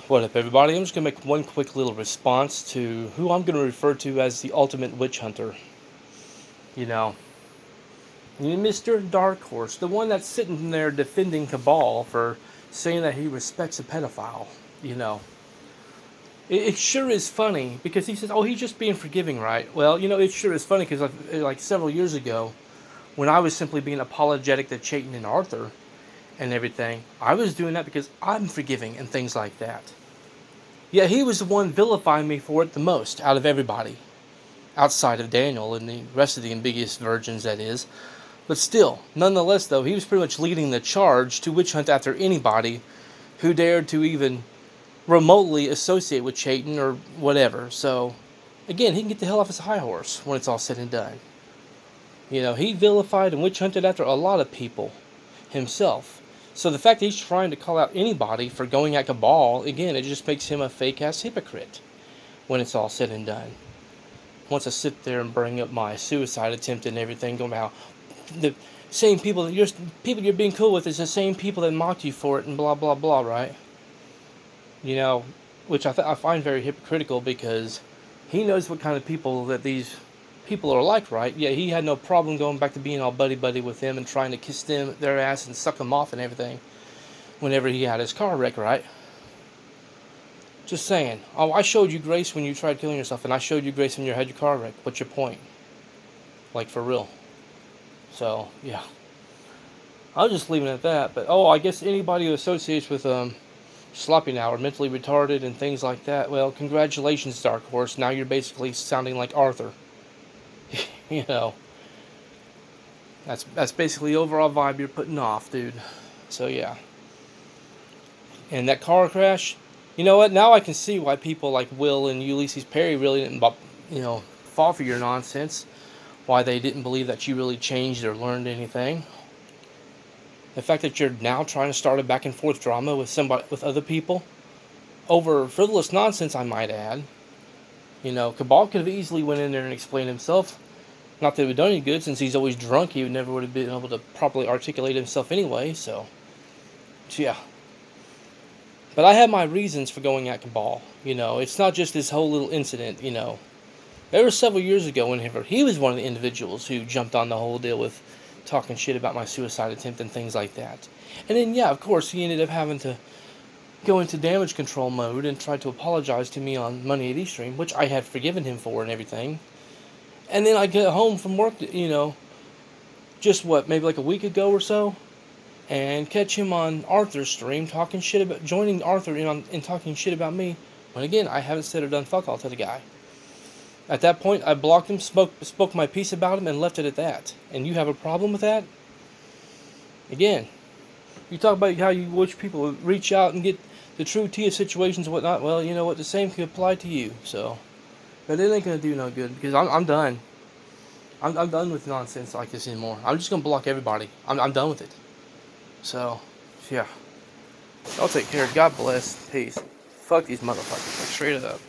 What up, everybody? I'm just going to make one quick little response to who I'm going to refer to as the ultimate witch hunter. You know, Mr. Dark Horse, the one that's sitting there defending Cabal for saying that he respects a pedophile. You know, it sure is funny because he says, oh, he's just being forgiving, right? Well, it sure is funny because like several years ago, when I was simply being apologetic to Chayton and Arthur and everything, I was doing that because I'm forgiving and things like that. Yeah, he was the one vilifying me for it the most out of everybody, outside of Daniel and the rest of the ambiguous virgins, that is. But still, nonetheless, though, he was pretty much leading the charge to witch hunt after anybody who dared to even remotely associate with Chayton or whatever. So, again, he can get the hell off his high horse when it's all said and done. He vilified and witch hunted after a lot of people himself. So the fact that he's trying to call out anybody for going at Cabal, again, it just makes him a fake-ass hypocrite when it's all said and done. Once I sit there and bring up my suicide attempt and everything, going about how the same people you're being cool with is the same people that mocked you for it and blah, blah, blah, right? Which I find very hypocritical because he knows what kind of people that these people are like, right? Yeah, he had no problem going back to being all buddy-buddy with them and trying to kiss their ass and suck them off and everything whenever he had his car wreck, right? Just saying. Oh, I showed you grace when you tried killing yourself, and I showed you grace when you had your car wreck. What's your point? Like, for real. So, yeah. I'll just leave it at that. But, I guess anybody who associates with sloppy now or mentally retarded and things like that, well, congratulations, Dark Horse. Now you're basically sounding like Arthur. That's basically the overall vibe you're putting off, dude. So yeah. And that car crash, you know what? Now I can see why people like Will and Ulysses Perry really didn't, fall for your nonsense. Why they didn't believe that you really changed or learned anything. The fact that you're now trying to start a back and forth drama with other people over frivolous nonsense, I might add. Cabal could have easily went in there and explained himself. Not that it would have done any good, since he's always drunk. He never would have been able to properly articulate himself anyway, so yeah. But I have my reasons for going at Cabal. It's not just this whole little incident, There were several years ago when he was one of the individuals who jumped on the whole deal with talking shit about my suicide attempt and things like that. And then, yeah, of course, he ended up having to go into damage control mode and try to apologize to me on Monday at Eastream, which I had forgiven him for and everything. And then I get home from work, just maybe like a week ago or so, and catch him on Arthur's stream joining Arthur in talking shit about me, when again, I haven't said or done fuck all to the guy. At that point, I blocked him, spoke my piece about him, and left it at that. And you have a problem with that? Again, you talk about how you wish people would reach out and get the true tea of situations and whatnot. Well, you know what? The same can apply to you, so. But it ain't gonna do no good because I'm done. I'm done with nonsense like this anymore. I'm just gonna block everybody. I'm done with it. So, yeah. Y'all take care. God bless. Peace. Fuck these motherfuckers. Like, straight up.